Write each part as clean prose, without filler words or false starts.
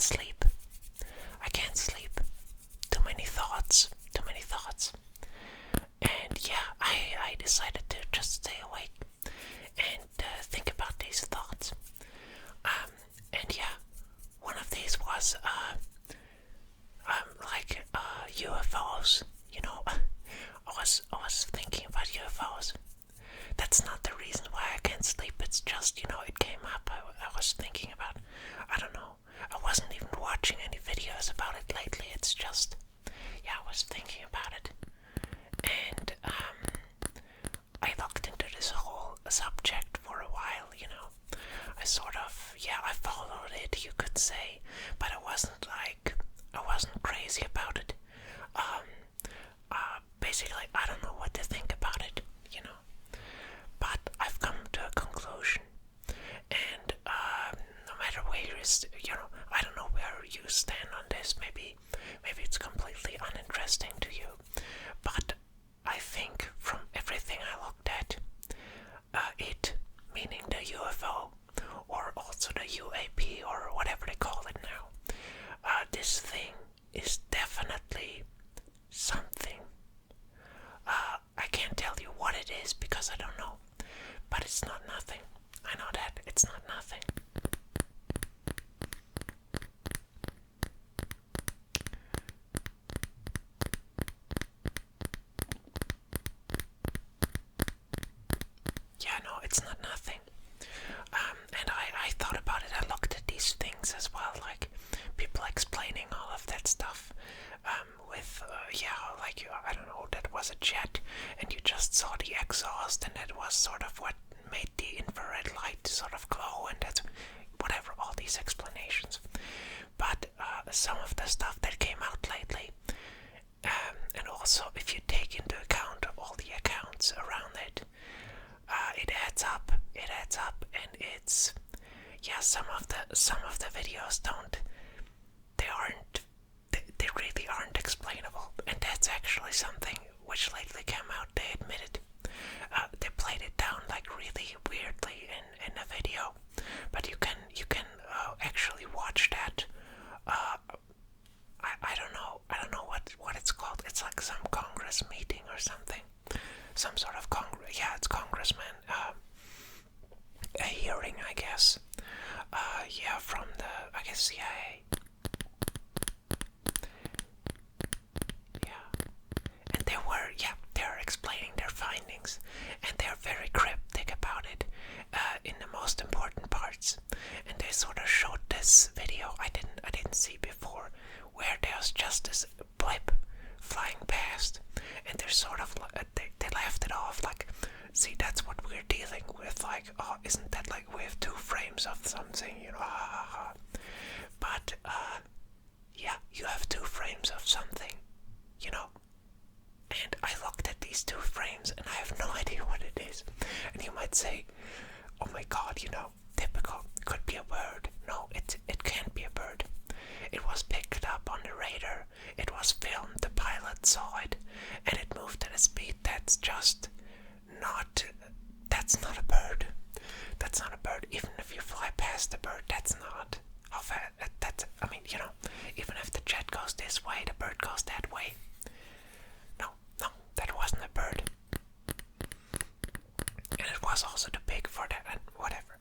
can't sleep. I can't sleep. Too many thoughts. And yeah, I decided to just stay awake and think about these thoughts. And yeah, one of these was UFOs. You know, I was thinking about UFOs. That's not the reason why I can't sleep. It's just, it came up. I was thinking about, I don't know. I wasn't even watching any videos about it lately. It's just, yeah, I was thinking about it. And I looked into this whole subject for a while, I sort of, I followed it, you could say, but I wasn't crazy about it. Basically, I don't know what to think about it, but I've come to a conclusion, and no matter where I don't know where you stand on this. Maybe it's completely uninteresting to you, but I think from everything I looked at, it, meaning the UFO, or also the UAP, or whatever they call it now, this thing is definitely something. I can't tell you what it is because I don't know, but it's not nothing. I know that it's not nothing. Yeah, no, it's not nothing. And I thought about it. I looked at these things as well, like people explaining all of that stuff. With I don't know, that was a jet, and you just saw the exhaust, and that was sort of what made the infrared light sort of glow, and that's whatever, all these explanations. But some of the stuff that came out lately, and also if you take into account all the accounts around it, it adds up, and it's, some of the videos they really aren't explainable, and that's actually something which lately came out. They admitted, they played it down like really weirdly in a video, but you can actually watch that. I don't know what it's called. It's like some Congress meeting or something, some sort of it's congressman, a hearing, I guess. From the, I guess, CIA. And they're explaining their findings, and they're very cryptic about it, in the most important parts. And they sort of showed this video I didn't see before, where there's just this blip flying past, and they're sort of they laughed it off, like, see, that's what we're dealing with, like, oh, isn't that like we have two frames of something, but you have two frames of something, and I looked at these two frames and I have no idea what it is. And you might say, oh my god, typical, it could be a bird. No, it can't be a bird. It was picked up on the radar, it was filmed, the pilot saw it, and it moved at a speed that's not a bird. That's not a bird. Even if you fly past the bird, that's not how fast. Even if the jet goes this way, the bird goes that way. No, that wasn't a bird. And it was also too big for that, and whatever.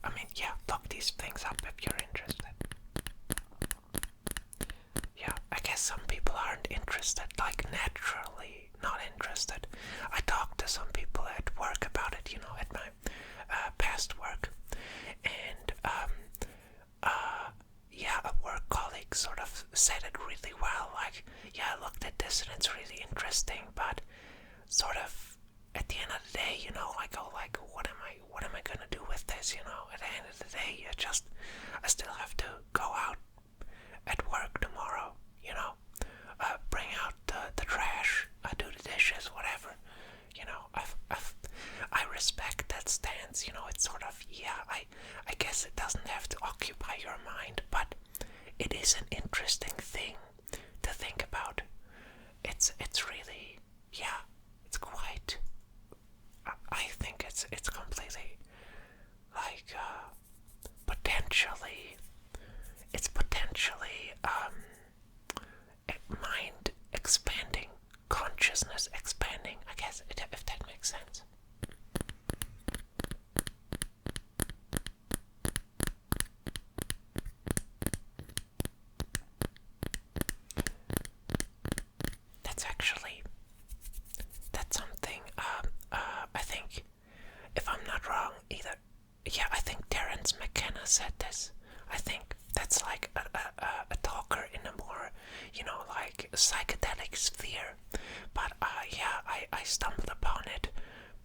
Look these things up if you're interested. I guess some people aren't interested, like naturally not interested. I talked to some people at work about it, at my past work, and a work colleague sort of said it really well, like, I looked at this and it's really interesting, but sort of at the end of the day, I go like, what am I gonna do with this, at the end of the day, I still have to go out at work tomorrow, bring out the trash, do the dishes, whatever, I respect that stance, it's sort of, I guess it doesn't have to occupy your mind, but it is an interesting thing to think about. It's really, it's quite, I think it's completely, like, potentially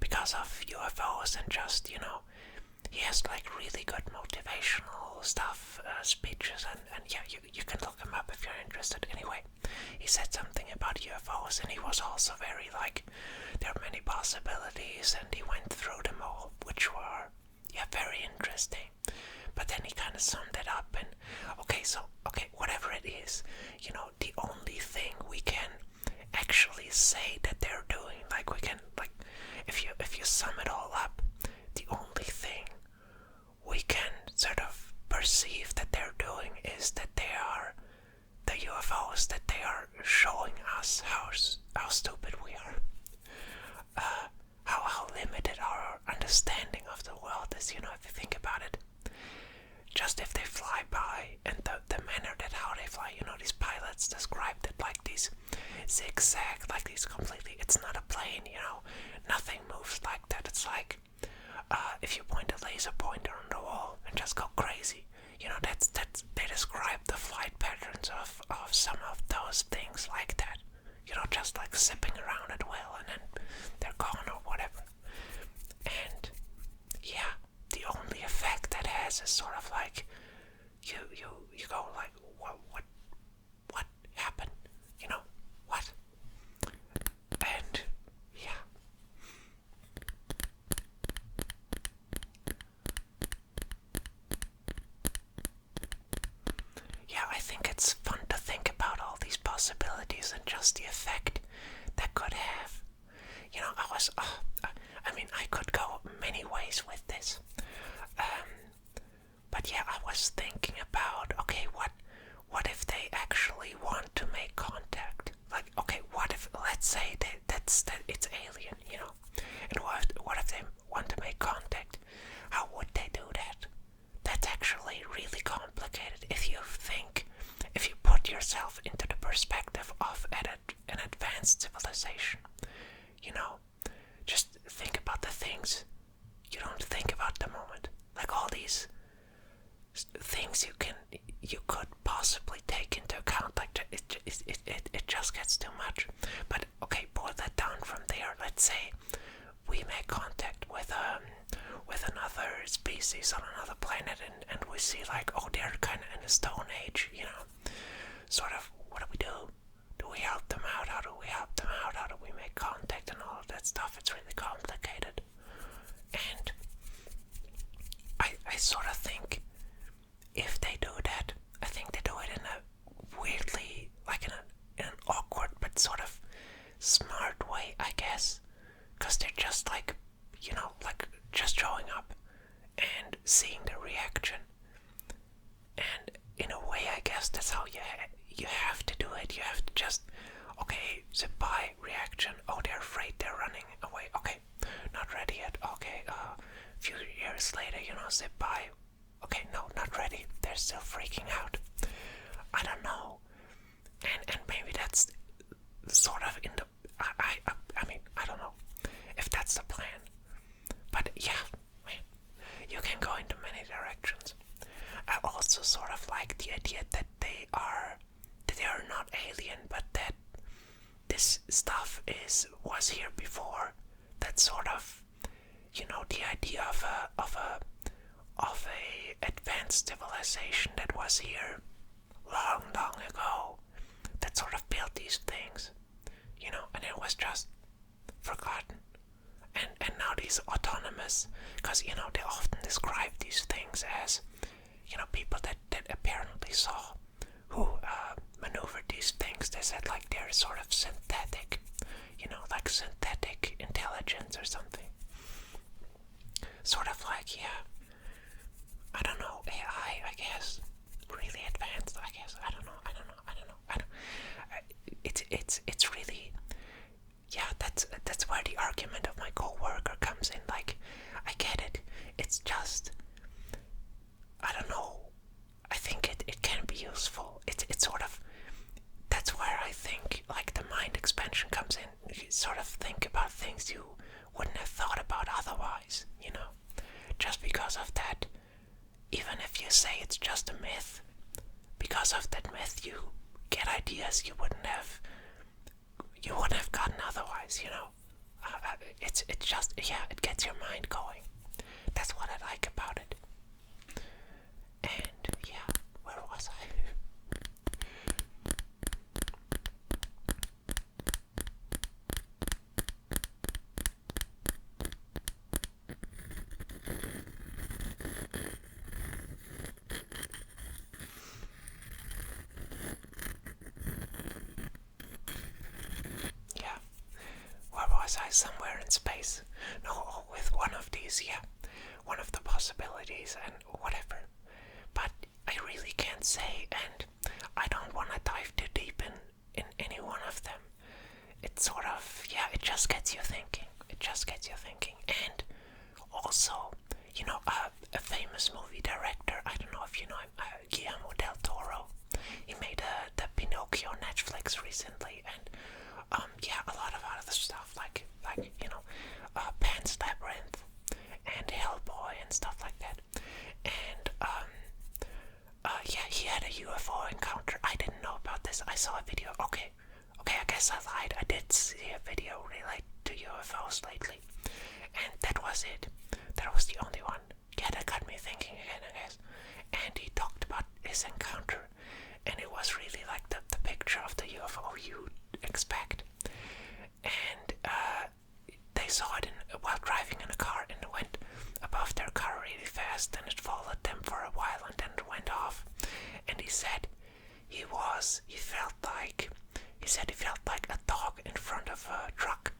because of UFOs and just, he has like really good motivational stuff, speeches, and yeah, you can look him up if you're interested. Anyway, he said something about UFOs, and he was also very like, there are many possibilities, and he went through them all, which were, yeah, very interesting. But then he kind of summed it up, and okay, whatever it is, the only thing we can actually say that they're doing, like we can, like, if you sum it all up, the only thing we can sort of perceive that they're doing is that they are the UFOs, that they are showing us how stupid we are, how limited our understanding of the world is. If you think about it, just if they fly by, and the manner that how they fly, these pilots described it like these zigzag, like these completely, it's not a plane, nothing moves like that. It's like, if you point a laser pointer on the wall and just go crazy, that's they describe the flight patterns of some of those things like that, just like zipping around at will, and then they're gone or whatever. And yeah, the only effect that has is sort of like you go like, what happened, what? And yeah, I think it's fun to think about all these possibilities and just the effect that could have. I could go many ways with this. But yeah, I was thinking about, okay, what if they actually want to make contact? Like, okay, what if, let's say that it's alien, and what if they want to make contact? How would they do that? That's actually really complicated if you put yourself into the perspective of an advanced civilization. Just think about the things you don't think about the moment, like all these things you could possibly take into account. Like it just gets too much. But okay, boil that down from there. Let's say we make contact with another species on another planet, and we see like, oh, they're kind of in the Stone Age, sort of. What do we do? Do we help them out? How do we help them out? How do we make contact and all of that stuff? It's really complicated. And I sort of think if they do that, I think they do it in a weirdly, like in an awkward but sort of smart way, I guess. Because they're just like, like just showing up and seeing the reaction. And in a way, I guess that's how you have to do it. You have to just, okay, zip by, reaction. Oh, they're afraid, they're running away. Okay, not ready yet. Okay, a few years later, zip by. Okay, no, not ready. They're still freaking out. I don't know. And maybe that's sort of in the, I don't know if that's the plan. But yeah, man, you can go into many directions. I also sort of like the idea that they are not alien, but that this stuff was here before. That sort of, the idea of a advanced civilization that was here long ago, that sort of built these things, and it was just forgotten. And now these autonomous, because they often describe these things as people that apparently saw, who maneuvered these things. They said like they're sort of synthetic, like synthetic intelligence or something. Sort of like, yeah, I don't know, AI, I guess, really advanced, I guess. I don't know. It's really, yeah, that's where the argument of my coworker comes in. Like, I get it. It's just, I don't know. I think it can be useful. It's sort of, that's where I think like the mind expansion comes in. You sort of think about things you wouldn't have thought about otherwise, just because of that. Even if you say it's just a myth, because of that myth you get ideas you wouldn't have gotten otherwise, it's just, yeah, it gets your mind going. That's what I like about it. And yeah, where was I? Yeah, where was I? Somewhere in space. No, with one of these, yeah, one of the possibilities and whatever. But I really can't say, and I don't want to dive too deep in any one of them. It sort of, yeah, it just gets you thinking. It just gets you thinking. And also, a famous movie director, I don't know if you know him, Guillermo del Toro. He made the Pinocchio Netflix recently, and yeah, a lot of other stuff like Pan's Labyrinth and Hellboy and stuff like that. And yeah, he had a UFO encounter. I didn't know about this. I saw a video. Okay, I guess I lied. I did see a video related to UFOs lately, and that was it. That was the only one. Yeah, that got me thinking again, I guess. And he talked about his encounter, and it was really like the picture of the UFO you'd expect. And they saw it while driving in a car, and it went above their car really fast, and it followed them for a while, and then it went off. And he said he felt like a dog in front of a truck,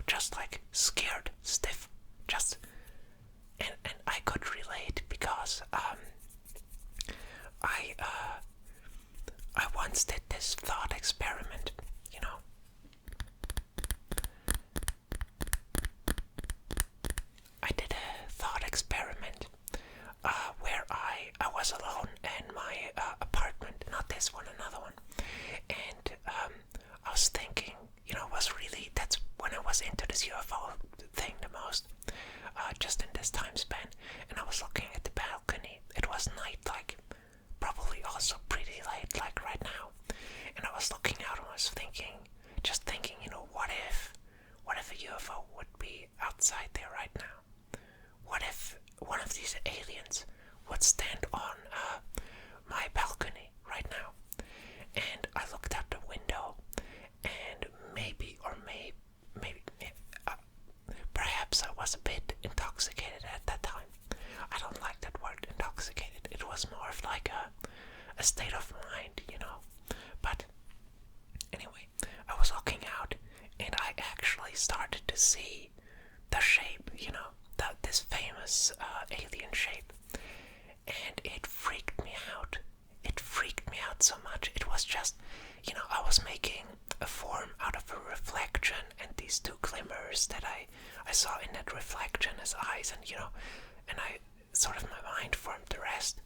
just like scared, stiff, just. And I could relate because I once did this thought experiment, I did a thought experiment where I was alone in my apartment, not this one, another one, and I was thinking, that's when I was into this UFO thing the most, just in this time span, and I was looking at the balcony. It was night, like probably also pretty late, like right now, and I was looking out and I was thinking, what if a UFO would be outside there right now? What if one of these aliens would stand on my balcony right now? And I looked out the window, and perhaps I was a bit intoxicated at that time. I don't like that word, intoxicated. It was more of like a state of mind, But anyway, I was looking out, and I actually started to see the shape, this famous alien shape, and it freaked me out. It freaked me out so much. It was just, I was making a form out of a reflection, and these two glimmers that I saw in that reflection as eyes, and I sort of, my mind formed the rest,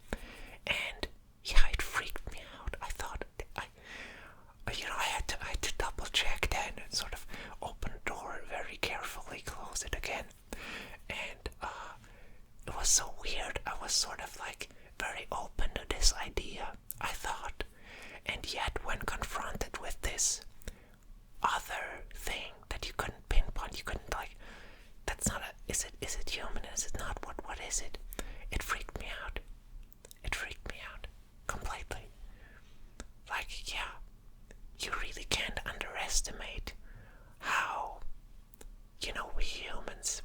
and yeah, it freaked me out. I thought I had to double check then, and sort of open the door very carefully, close it again, and it was so weird. I was sort of like very open to this idea, I thought, and yet when confronted with this other thing that you couldn't pinpoint, you couldn't that's not is it human, is it not, what is it? It freaked me out. It freaked me out completely. Like, yeah, you really can't underestimate how, we humans,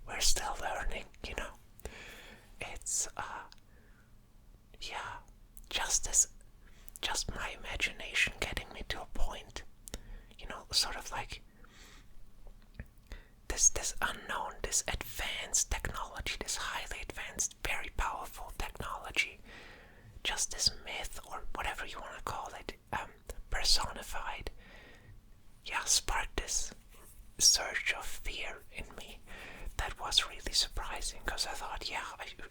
we're still learning, It's, yeah, just my imagination getting me to a point, sort of like this unknown, this advanced technology, this highly advanced, very powerful technology, just this myth or whatever you want to call it, personified, sparked this surge of fear in me that was really surprising, because I thought,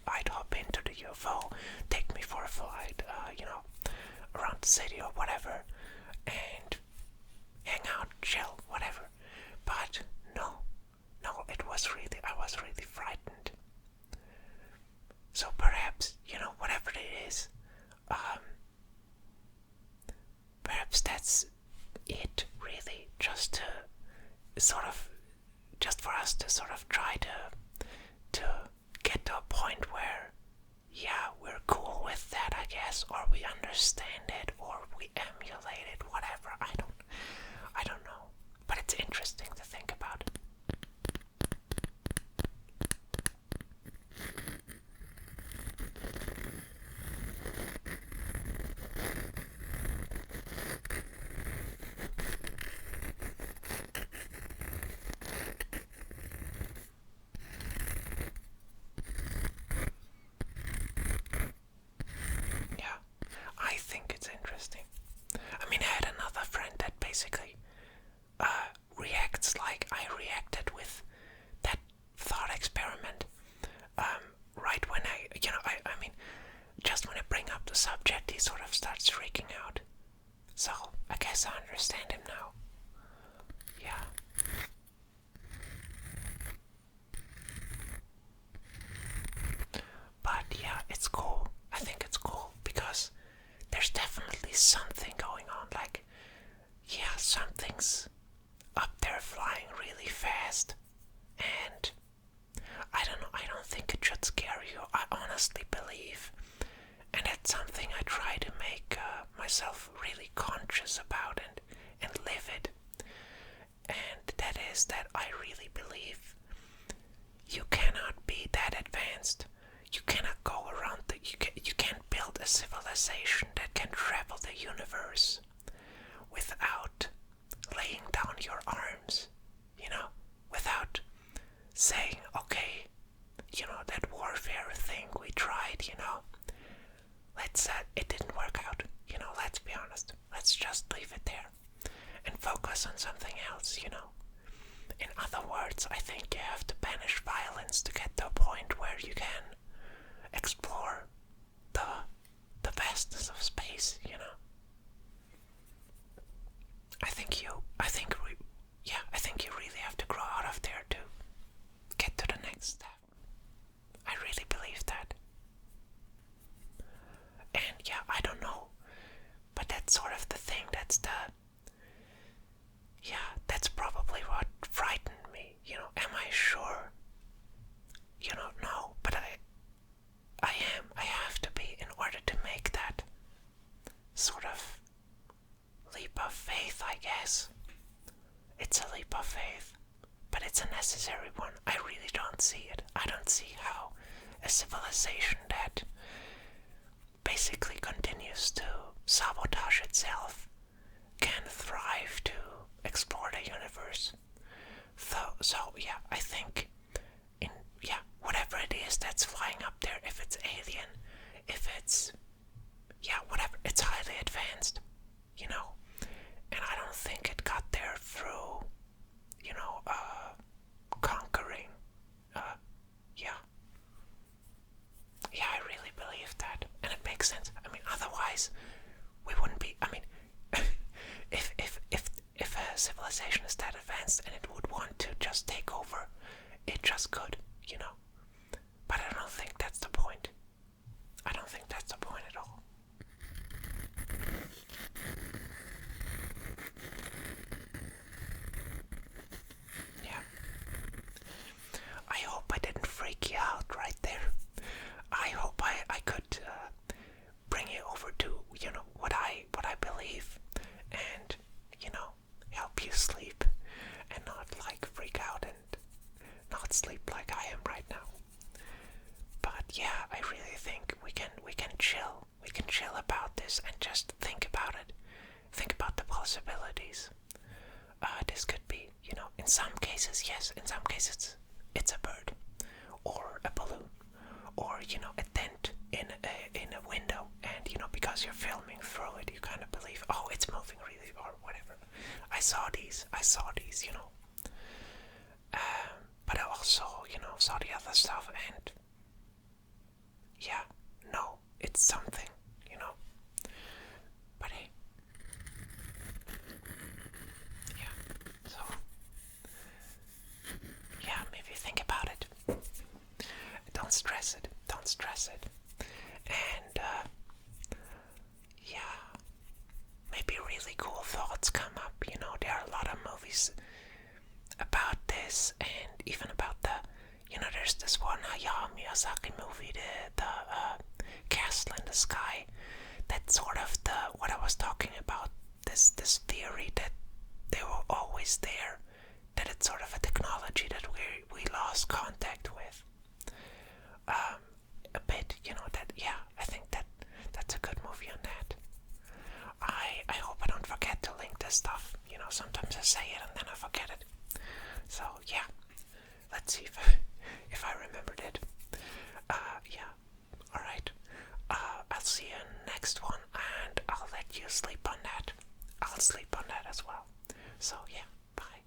I'd hop into the UFO, take me for a flight, around the city or whatever, and hang out, chill, whatever. But no, I was really frightened. So perhaps, whatever it is, perhaps that's it, really, just to sort of us to sort of try to get to a point where, yeah, we're cool with that, I guess, or we understand it, or we emulate it, whatever. I don't know, but it's interesting to think about. Yeah, I think it's interesting. I mean, I had another friend that basically reacts like I reacted with that thought experiment. Right when I mean, just when I bring up the subject, he sort of starts freaking out. So, I guess I understand him now. Yeah. But yeah, it's cool. I think it's cool because there's definitely something going on. Like, yeah, something's up there flying really fast. And I don't know, I don't think it should scare you. I honestly believe, and it's something I try to make myself really conscious about and live it. And that is that I really believe you cannot be that advanced. You cannot go around you can't build a civilization that can travel the universe without laying down your arms, without saying, okay, that warfare thing we tried, it didn't work out, let's be honest. Let's just leave it there and focus on something else, In other words, I think you have to banish violence to get to a point where you can explore the vastness of space, I think you really have to grow out of there to get to the next step. I really believe that. And yeah, I don't know, but that's sort of the thing. That's probably what frightened me. Am I sure? No, but I am. I have to be in order to make that sort of leap of faith, I guess. It's a leap of faith, but it's a necessary one. I really don't see it. I don't see how a civilization that basically continues to sabotage itself can thrive to explore the universe. So yeah, I think whatever it is that's flying up there, if it's alien, if it's whatever, it's highly advanced, and I don't think it got there through, conquering, I really believe that, and it makes sense. I mean, otherwise, we wouldn't be, I mean, if a civilization is that advanced and it would want to just take over, it just could, but I don't think that's the point. I don't think that's the point at all. Yeah. I hope I didn't freak you out right there. I hope I could bring you over to, what I believe and, help you sleep and not like freak out and not sleep like I am right now. But yeah, I really think we can chill. We can chill about this and just think about it. Think about the possibilities. This could be, in some cases, yes, in some cases it's a bird or a balloon or, a dent in a window, and, because you're filming through it, you kind of believe, oh, it's moving really, or whatever. I saw these, but I also, saw the other stuff, and yeah, no, it's something, but hey, yeah, so, yeah, maybe think about it. Don't stress it, and, maybe really cool thoughts come up, there are a lot of movies about this, and even Miyazaki movie, the Castle in the Sky. That's sort of what I was talking about. This theory that they were always there, that it's sort of a technology that we lost contact with. A bit, that, yeah, I think that's a good movie on that. I hope I don't forget to link this stuff. Sometimes I say it and then I forget it. So yeah, let's see if I remembered it. Yeah, all right. I'll see you in the next one, and I'll let you sleep on that. I'll sleep on that as well. So yeah, bye.